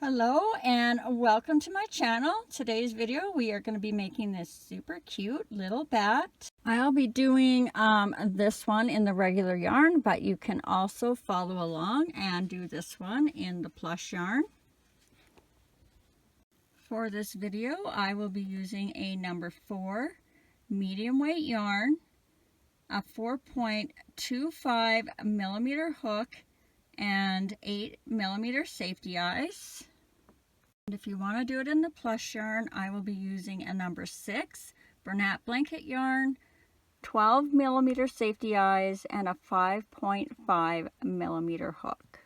Hello and welcome to my channel. Today's video we are going to be making this super cute little bat. I'll be doing this one in the regular yarn, but you can also follow along and do this one in the plush yarn. For this video I will be using a number 4 medium weight yarn, a 4.25 millimeter hook, and 8 millimeter safety eyes. And if you want to do it in the plush yarn, I will be using a number 6 BERNAT blanket yarn, 12 millimeter safety eyes, and a 5.5 millimeter hook.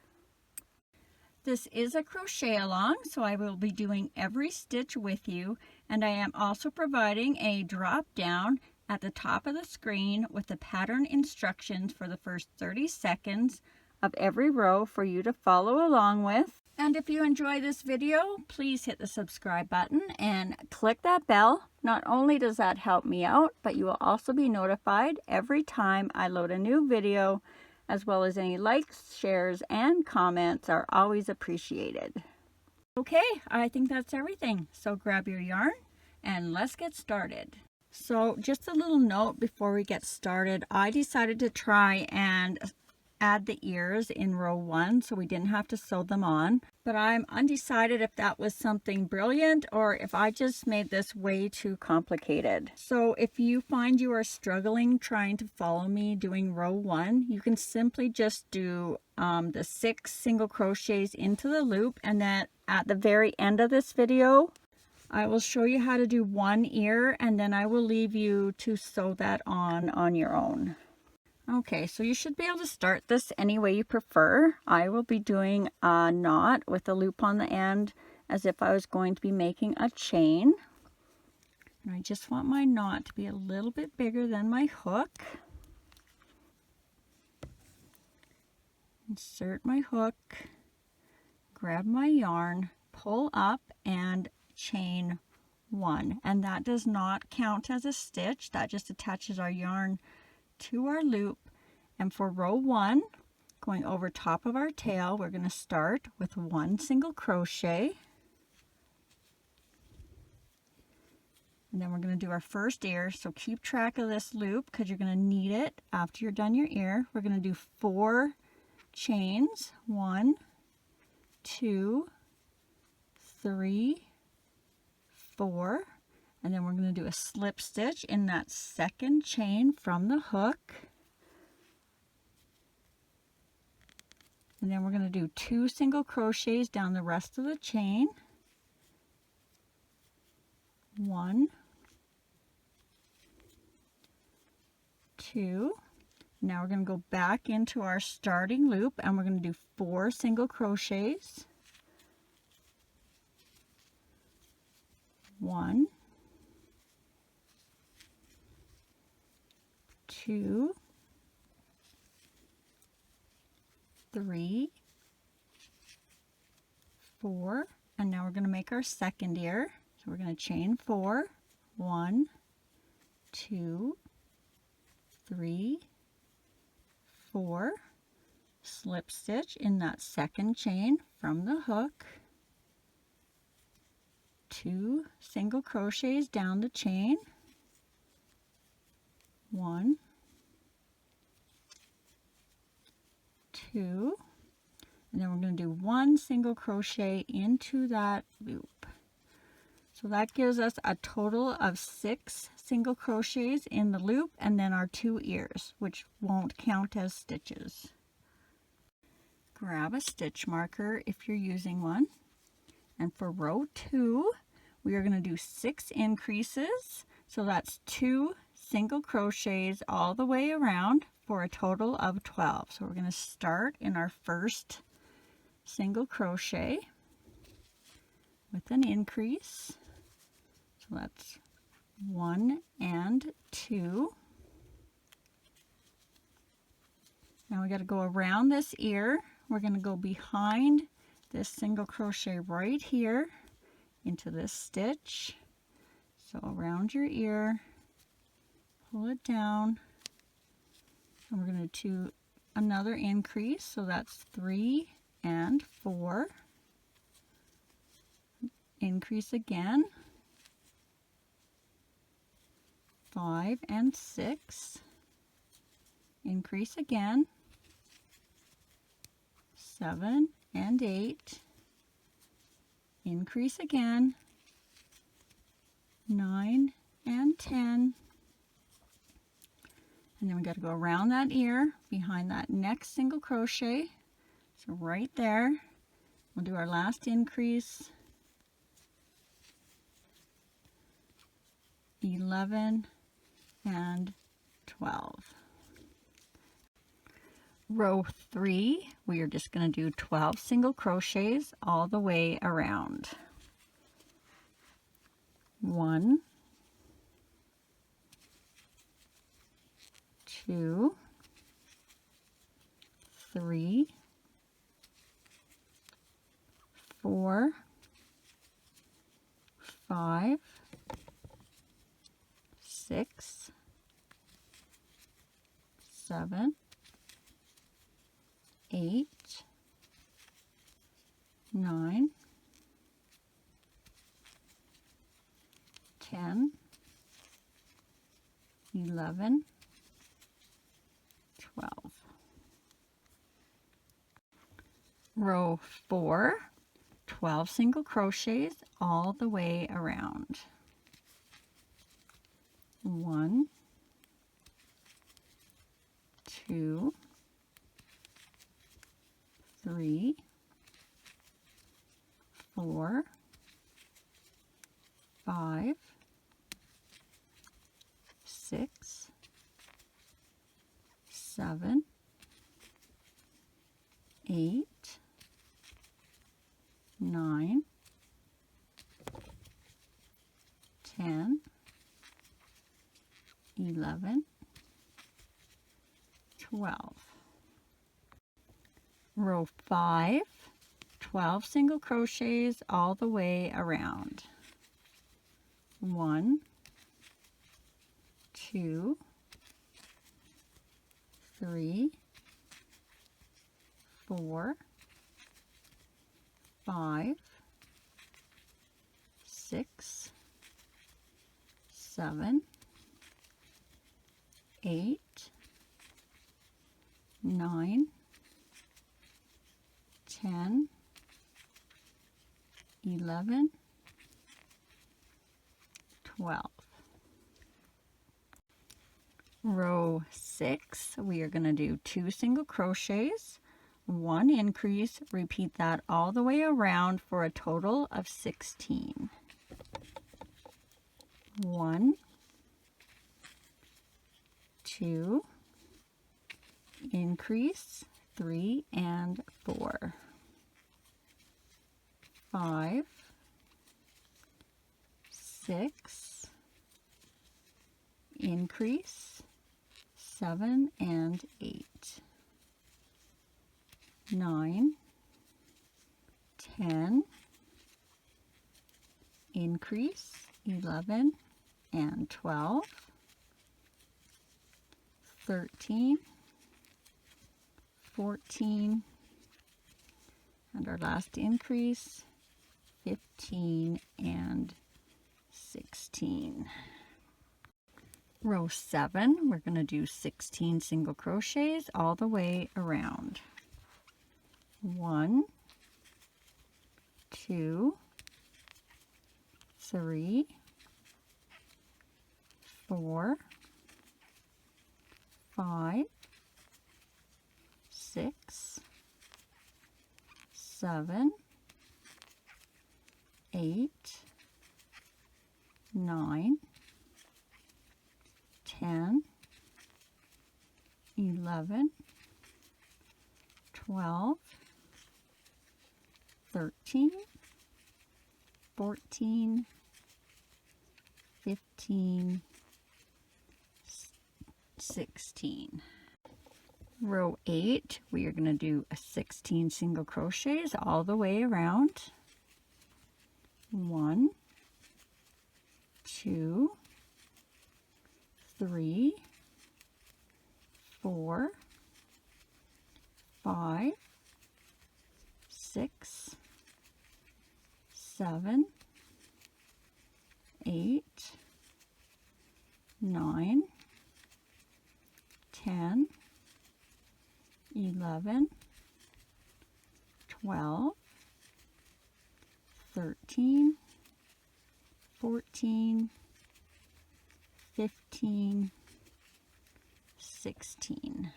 This is a crochet along, so I will be doing every stitch with you, and I am also providing a drop down at the top of the screen with the pattern instructions for the first 30 seconds of every row for you to follow along with. And if you enjoy this video, please hit the subscribe button and click that bell. Not only does that help me out, but you will also be notified every time I load a new video, as well as any likes, shares, and comments are always appreciated. Okay, I think that's everything. So grab your yarn and let's get started. So just a little note before we get started, I decided to try and add the ears in row 1 so we didn't have to sew them on, but I'm undecided if that was something brilliant or if I just made this way too complicated. So if you find you are struggling trying to follow me doing row 1, you can simply just do the 6 single crochets into the loop, and then at the very end of this video I will show you how to do one ear, and then I will leave you to sew that on your own. Okay, so you should be able to start this any way you prefer. I will be doing a knot with a loop on the end as if I was going to be making a chain. And I just want my knot to be a little bit bigger than my hook. Insert my hook, grab my yarn, pull up, and chain 1. And that does not count as a stitch. That just attaches our yarn to our loop. And for row 1, going over top of our tail, we're going to start with 1 single crochet, and then we're going to do our first ear. So keep track of this loop because you're going to need it after you're done your ear. We're going to do 4 chains, 1, 2, 3, 4, and then we're going to do a slip stitch in that second chain from the hook. And then we're going to do 2 single crochets down the rest of the chain. 1, 2. Now we're going to go back into our starting loop and we're going to do 4 single crochets. 1, 2, 3, 4, and now we're going to make our second ear. So we're going to chain 4, 1, 2, 3, 4, slip stitch in that second chain from the hook, 2 single crochets down the chain, 1, 2, and then we're going to do 1 single crochet into that loop. So that gives us a total of 6 single crochets in the loop, and then our 2 ears, which won't count as stitches. Grab a stitch marker if you're using one, and for row 2 we are going to do 6 increases, so that's 2 single crochets all the way around for a total of 12. So we're going to start in our first single crochet with an increase. So that's 1 and 2. Now we got to go around this ear. We're going to go behind this single crochet right here into this stitch. So around your ear, pull it down, and we're going to do another increase, so that's 3 and 4. increase again, 5 and 6, increase again, 7 and 8, increase again, 9 and 10, and then we got to go around that ear behind that next single crochet. So right there, we'll do our last increase, 11 and 12. Row 3, we are just going to do 12 single crochets all the way around. 1, 2, 3, 4, 5, 6, 7, 8, 9, 10, 11, 12. Row 4, 12 single crochets all the way around. 1, 2, 3, 4, 5, 6, 7, 8, 9, 10, 11, 12. Row 5, 12 single crochets all the way around. 1, 2, 3, 4, 5, 6, 7, 8, 9, 10, 11, 12. Row 6, we are going to do 2 single crochets, 1 increase, repeat that all the way around for a total of 16. 1, 2, increase, 3 and 4, 5, 6, increase, 7 and 8, 9, 10, increase, 11 and 12, 13, 14, and our last increase, 15 and 16. Row 7, we're going to do 16 single crochets all the way around. 1, 2, 3, 4, 5, 6, 7, 8, 9, 10, 11, 12, 13, 14, 15, 16. Row 8, we are going to do a 16 single crochets all the way around. 1, 2, 3, 4, 5, 6, 7, 8, 9, 10, 11, 12, 13, 14, 15, 16.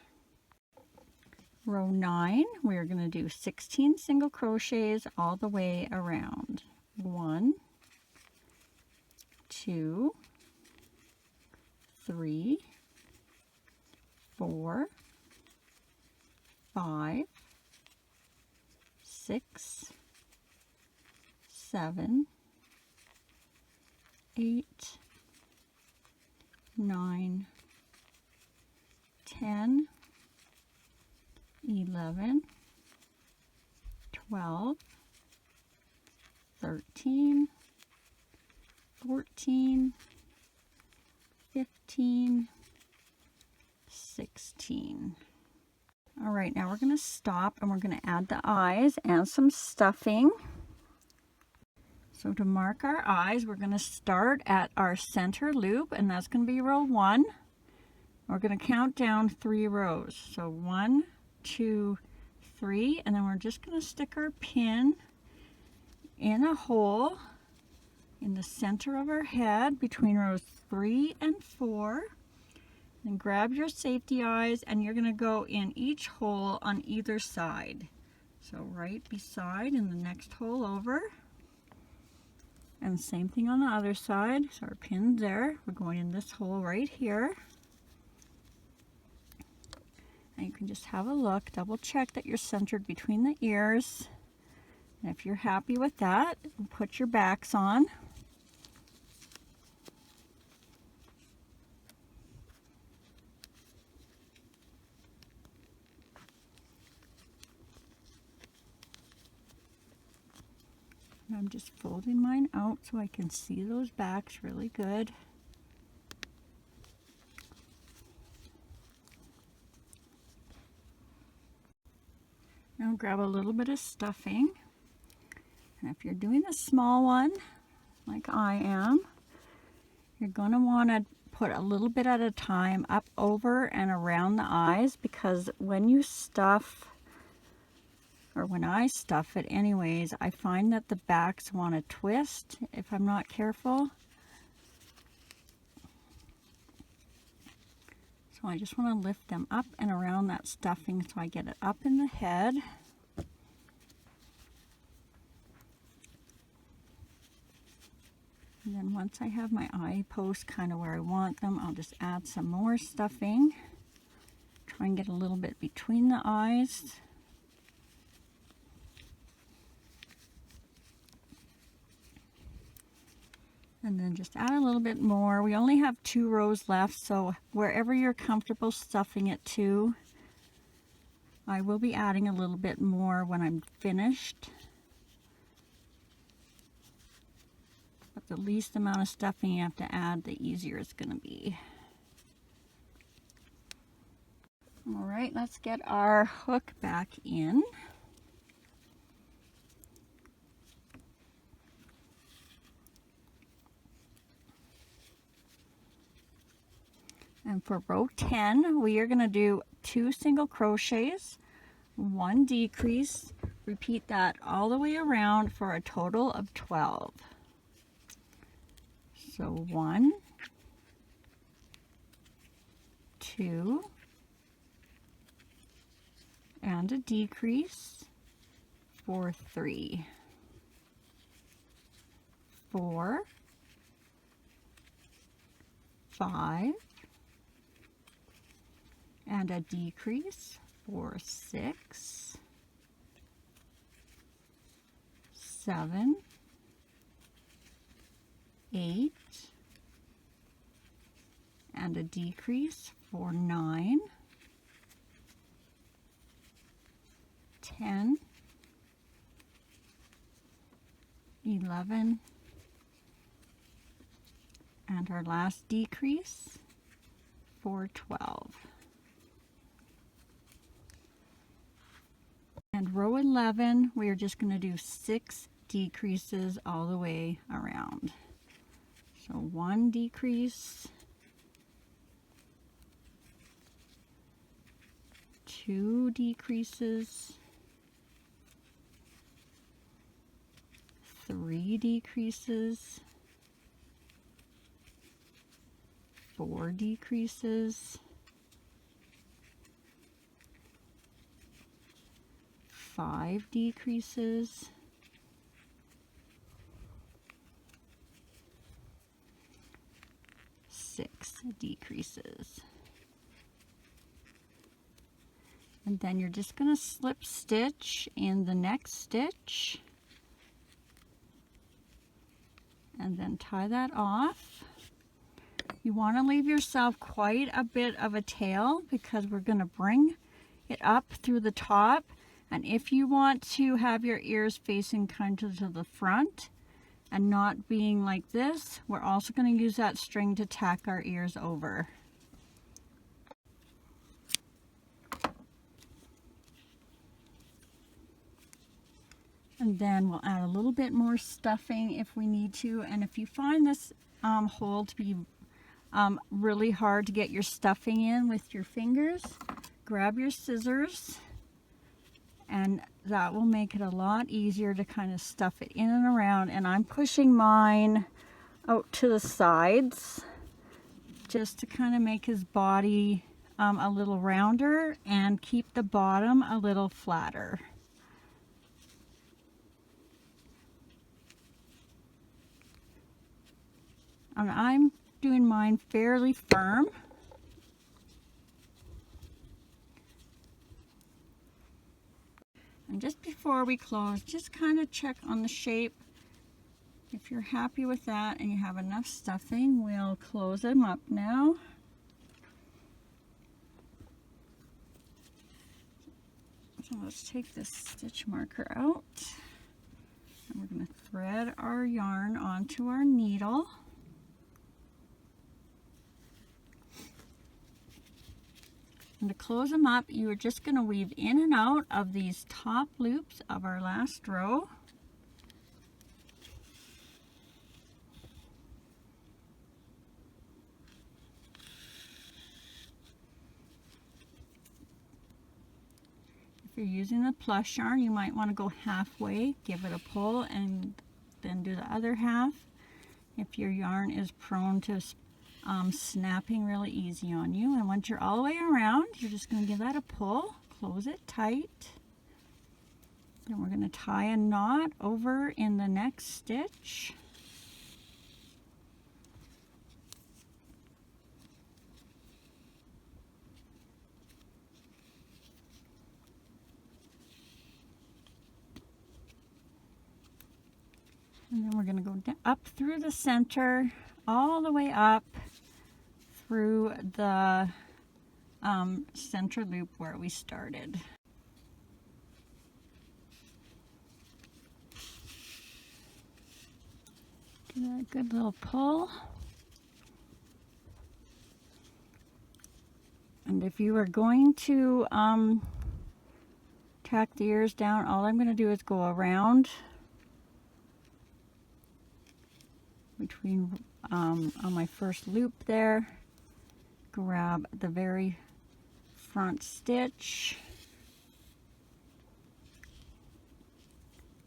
Row 9, we're going to do 16 single crochets all the way around. 1, 2, 3, 4, 5, 6, 7, 8, 9, 10, 11, 12, 13, 14, 15, 16. All right, now we're going to stop and we're going to add the eyes and some stuffing. So to mark our eyes, we're going to start at our center loop, and that's going to be row 1. We're going to count down 3 rows. So 1, 2, 3, and then we're just going to stick our pin in a hole in the center of our head between rows 3 and 4. Then grab your safety eyes, and you're going to go in each hole on either side. So right beside in the next hole over. And same thing on the other side. So our pin's there. We're going in this hole right here. And you can just have a look, double check that you're centered between the ears. And if you're happy with that, put your backs on. And I'm just folding mine out so I can see those backs really good. Now grab a little bit of stuffing. And if you're doing a small one, like I am, you're going to want to put a little bit at a time up over and around the eyes, because when you stuff, or when I stuff it anyways, I find that the backs want to twist if I'm not careful. So I just want to lift them up and around that stuffing so I get it up in the head. And then once I have my eye posts kind of where I want them, I'll just add some more stuffing. Try and get a little bit between the eyes. And then just add a little bit more. We only have 2 rows left, so wherever you're comfortable stuffing it to, I will be adding a little bit more when I'm finished. But the least amount of stuffing you have to add, the easier it's going to be. All right, let's get our hook back in. And for row 10, we are going to do 2 single crochets, 1 decrease. Repeat that all the way around for a total of 12. So 1, 2, and a decrease for 3, 4, 5, and a decrease for 6, 7, 8, and a decrease for 9, 10, 11, and our last decrease for 12. And row 11, we are just going to do 6 decreases all the way around. So 1 decrease, 2 decreases, 3 decreases, 4 decreases, 5 decreases, 6 decreases. And then you're just going to slip stitch in the next stitch and then tie that off. You want to leave yourself quite a bit of a tail because we're going to bring it up through the top. And if you want to have your ears facing kind of to the front and not being like this, we're also going to use that string to tack our ears over. And then we'll add a little bit more stuffing if we need to. And if you find this hole to be really hard to get your stuffing in with your fingers, grab your scissors, and that will make it a lot easier to kind of stuff it in and around. And I'm pushing mine out to the sides just to kind of make his body a little rounder and keep the bottom a little flatter. And I'm doing mine fairly firm. And just before we close, just kind of check on the shape. If you're happy with that and you have enough stuffing, we'll close them up now. So let's take this stitch marker out. And we're going to thread our yarn onto our needle. And to close them up, you are just going to weave in and out of these top loops of our last row. If you're using the plush yarn, you might want to go halfway, give it a pull, and then do the other half. If your yarn is prone to snapping really easy on you. And once you're all the way around, you're just going to give that a pull, close it tight. Then we're going to tie a knot over in the next stitch. And then we're going to go up through the center, all the way up through the center loop where we started. Give that a good little pull. And if you are going to tack the ears down, all I'm going to do is go around between on my first loop there, grab the very front stitch,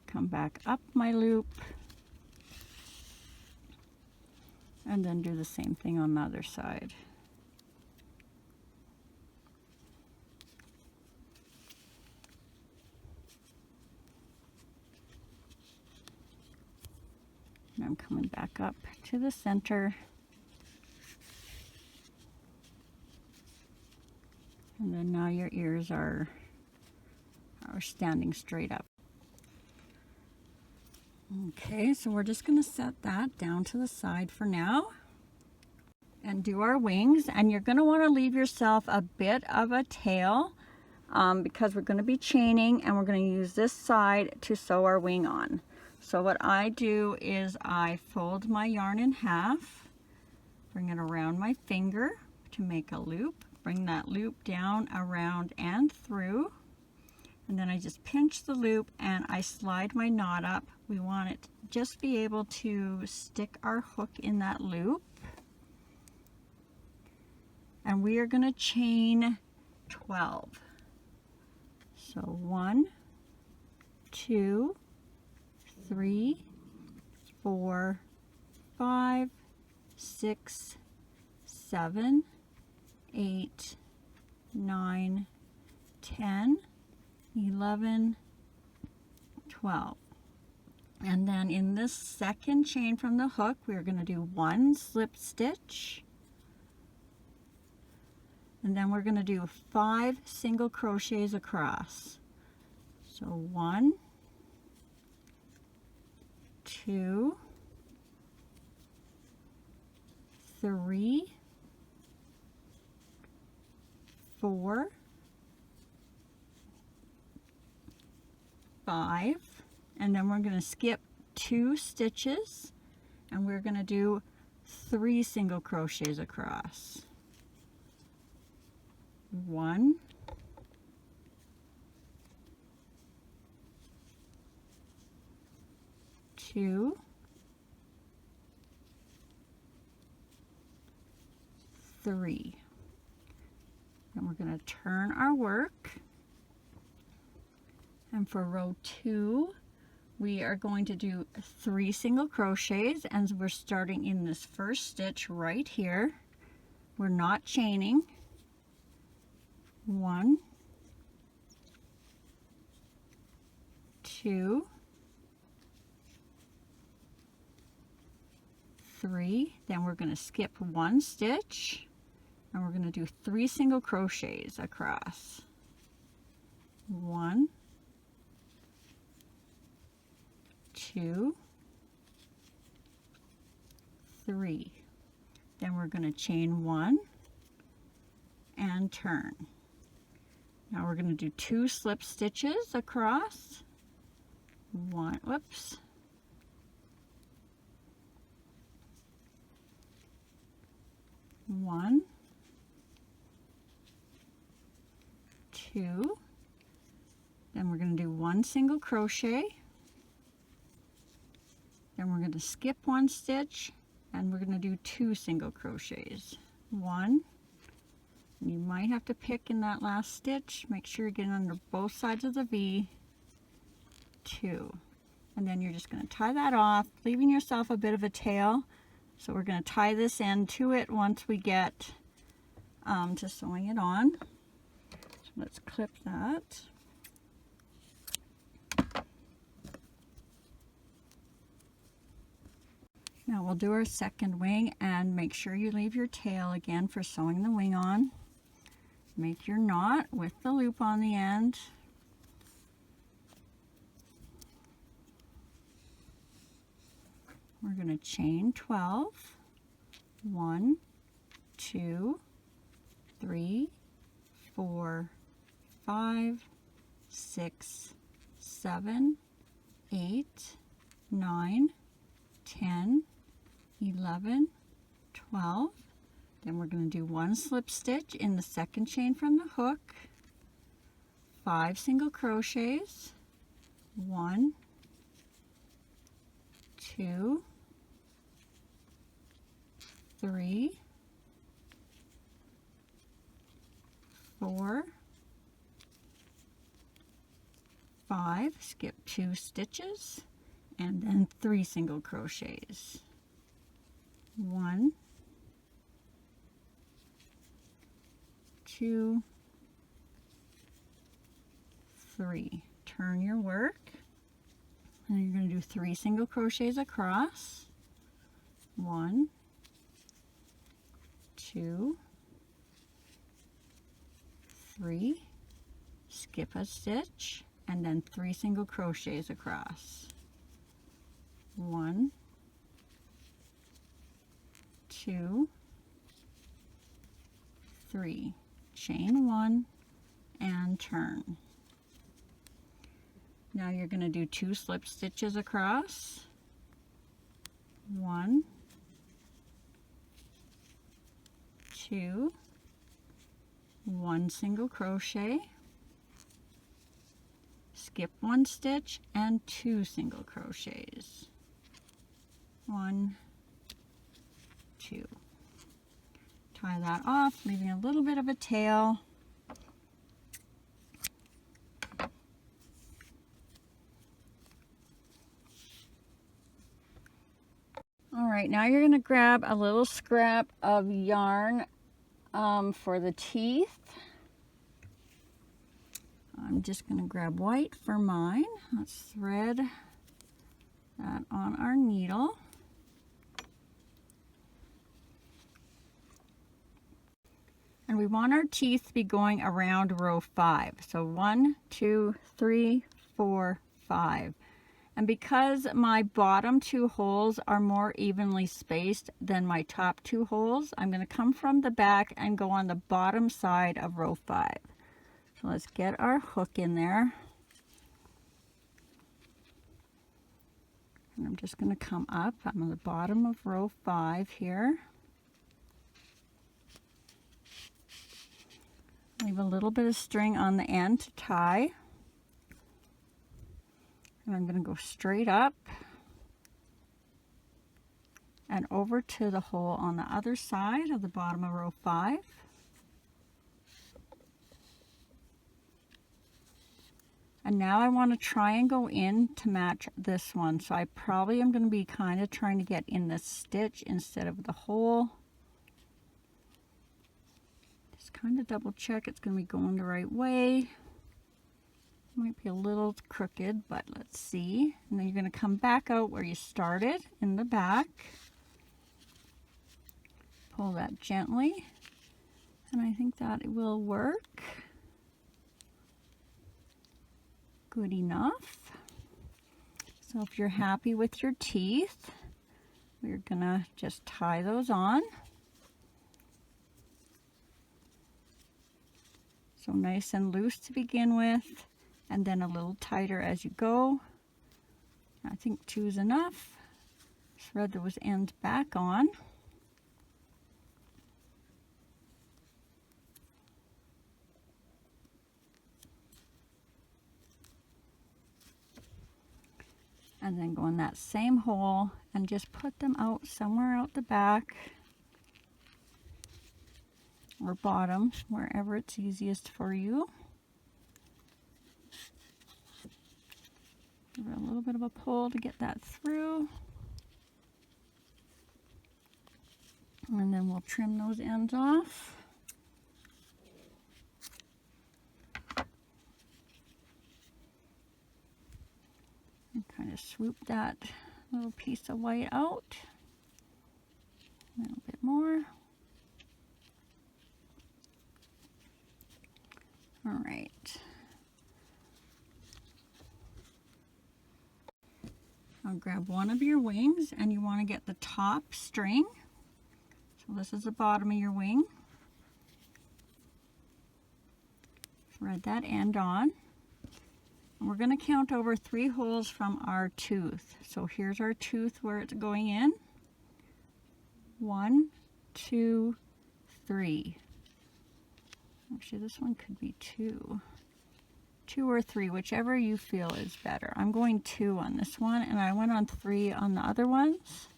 come back up my loop, and then do the same thing on the other side. And I'm coming back up to the center. And then now your ears are standing straight up. Okay, so we're just going to set that down to the side for now and do our wings. And you're going to want to leave yourself a bit of a tail because we're going to be chaining, and we're going to use this side to sew our wing on. So what I do is I fold my yarn in half, bring it around my finger to make a loop, bring that loop down, around, and through, and then I just pinch the loop and I slide my knot up. We want it to just be able to stick our hook in that loop. And we are going to chain 12. So 1, 2, 3, 4, 5, 6, 7, 8, 9, 10, 11, 12. And then in this second chain from the hook, we're going to do 1 slip stitch. And then we're going to do 5 single crochets across. So 1, 2, 3, 4, 5, and then we're going to skip 2 stitches and we're going to do 3 single crochets across. 1, 2, 3. And we're going to turn our work. And for row 2, we are going to do 3 single crochets, and we're starting in this first stitch right here. We're not chaining. 1, 2, 3, then we're going to skip 1 stitch and we're going to do 3 single crochets across. 1, 2, 3. Then we're going to chain 1 and turn. Now we're going to do 2 slip stitches across. 1, 1, 2, then we're going to do 1 single crochet, then we're going to skip 1 stitch and we're going to do 2 single crochets. 1, you might have to pick in that last stitch, make sure you're getting under both sides of the V. 2, and then you're just going to tie that off, leaving yourself a bit of a tail. So we're going to tie this end to it once we get to sewing it on. So let's clip that. Now we'll do our second wing, and make sure you leave your tail again for sewing the wing on. Make your knot with the loop on the end. We're going to chain 12. 1, 2, 3, 4, 5, 6, 7, 8, 9, 10, 11, 12. Then we're going to do 1 slip stitch in the second chain from the hook, 5 single crochets, 1, 2, 3, 4, 5, skip 2 stitches, and then 3 single crochets. 1, 2, 3. Turn your work, and you're going to do 3 single crochets across. 1, 2, 3, skip a stitch, and then 3 single crochets across. 1, 2, 3, chain 1 and turn. Now you're going to do 2 slip stitches across. 1, 2, 1 single crochet, skip 1 stitch and 2 single crochets. 1, 2. Tie that off, leaving a little bit of a tail. All right, now you're going to grab a little scrap of yarn for the teeth. I'm just going to grab white for mine. Let's thread that on our needle. And we want our teeth to be going around row 5. So 1, 2, 3, 4, 5. And because my bottom 2 holes are more evenly spaced than my top 2 holes, I'm going to come from the back and go on the bottom side of row 5. So let's get our hook in there. And I'm just going to come up. I'm on the bottom of row 5 here. Leave a little bit of string on the end to tie. And I'm going to go straight up and over to the hole on the other side of the bottom of row 5. And now I want to try and go in to match this one. So I probably am going to be kind of trying to get in the stitch instead of the hole. Just kind of double check it's going to be going the right way. Might be a little crooked, but let's see. And then you're going to come back out where you started in the back. Pull that gently. And I think that it will work. Good enough. So if you're happy with your teeth, we're going to just tie those on. So nice and loose to begin with. And then a little tighter as you go. I think 2 is enough. Thread those ends back on. And then go in that same hole and just put them out somewhere out the back or bottom, wherever it's easiest for you. Give it a little bit of a pull to get that through. And then we'll trim those ends off. And kind of swoop that little piece of white out. A little bit more. All right. I'll grab one of your wings, and you want to get the top string. So this is the bottom of your wing. Thread that end on. And we're going to count over 3 holes from our tooth. So here's our tooth where it's going in. 1, 2, 3. Actually, this one could be 2. 2 or 3, whichever you feel is better. I'm going 2 on this one, and I went on 3 on the other ones.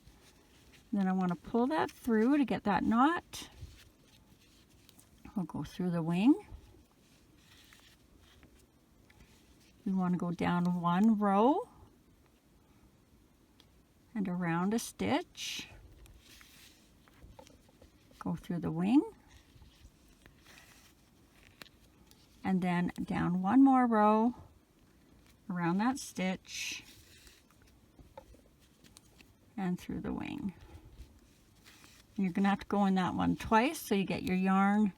And then I want to pull that through to get that knot. We'll go through the wing. We want to go down 1 row and around a stitch. Go through the wing. And then down 1 more row around that stitch and through the wing. And you're going to have to go in that one twice so you get your yarn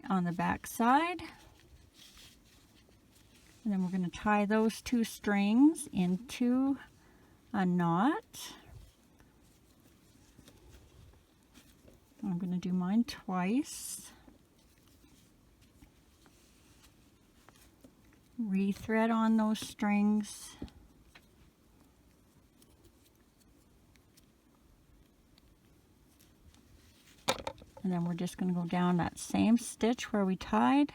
on the back side. And then we're going to tie those 2 strings into a knot. I'm going to do mine twice. Rethread on those strings. And then we're just going to go down that same stitch where we tied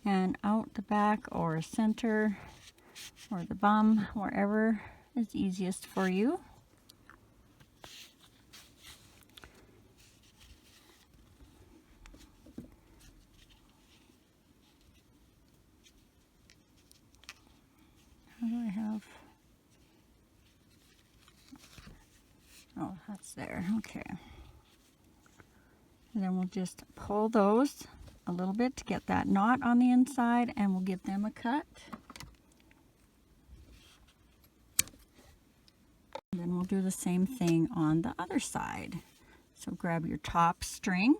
and out the back or center or the bum, wherever is easiest for you. How do I have? Oh, that's there. Okay. And then we'll just pull those a little bit to get that knot on the inside, and we'll give them a cut. And then we'll do the same thing on the other side. So grab your top string,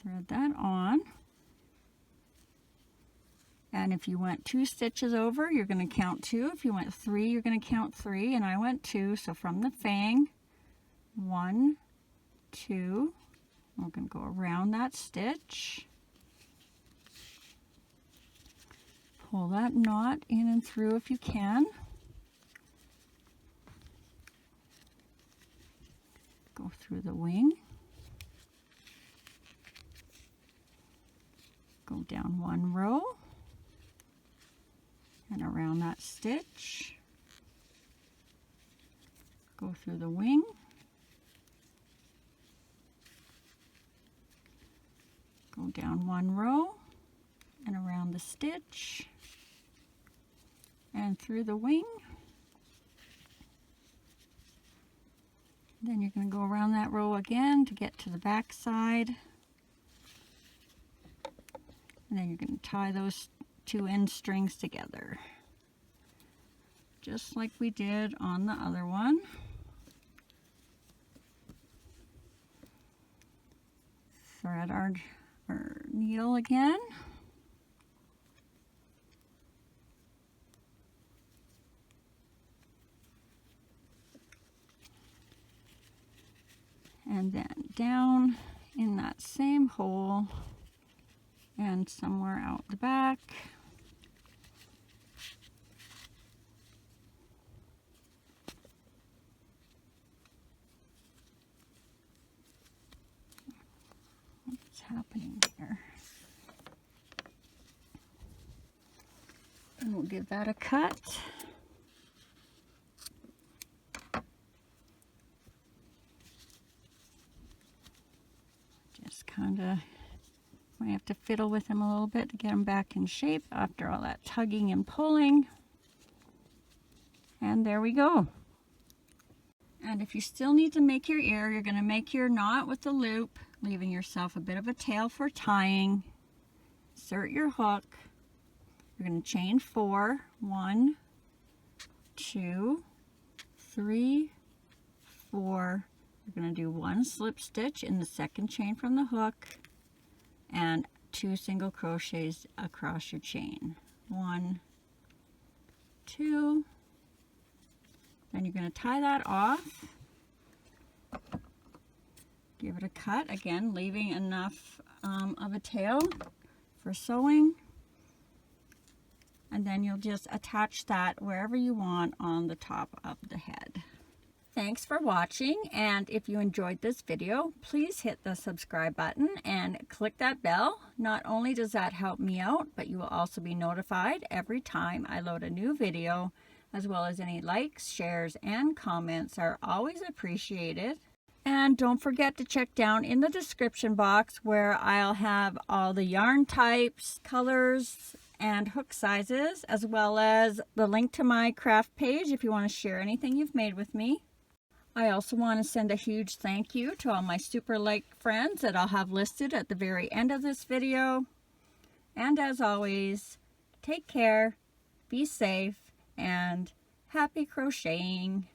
thread that on, and if you went 2 stitches over, you're going to count 2. If you went 3, you're going to count 3, and I went 2. So from the fang, 1, 2, we're going to go around that stitch, pull that knot in and through if you can, go through the wing, go down 1 row and around that stitch, go through the wing, go down 1 row and around the stitch and through the wing. Then you're going to go around that row again to get to the back side, and then you're going to tie those 2 end strings together just like we did on the other one. Thread our needle again, and then down in that same hole and somewhere out the back. What's happening here? And we'll give that a cut. Just kind of might have to fiddle with them a little bit to get them back in shape after all that tugging and pulling. And there we go. And if you still need to make your ear, you're going to make your knot with the loop, leaving yourself a bit of a tail for tying. Insert your hook. You're going to chain 4. 1, 2, 3, 4. You're going to do 1 slip stitch in the second chain from the hook and 2 single crochets across your chain. 1, 2. Then you're going to tie that off. Give it a cut, again leaving enough of a tail for sewing. And then you'll just attach that wherever you want on the top of the head. Thanks for watching, and if you enjoyed this video, please hit the subscribe button and click that bell. Not only does that help me out, but you will also be notified every time I load a new video, as well as any likes, shares, and comments are always appreciated. And don't forget to check down in the description box where I'll have all the yarn types, colors, and hook sizes, as well as the link to my craft page if you want to share anything you've made with me. I also want to send a huge thank you to all my super like friends that I'll have listed at the very end of this video. And as always, take care, be safe, and happy crocheting.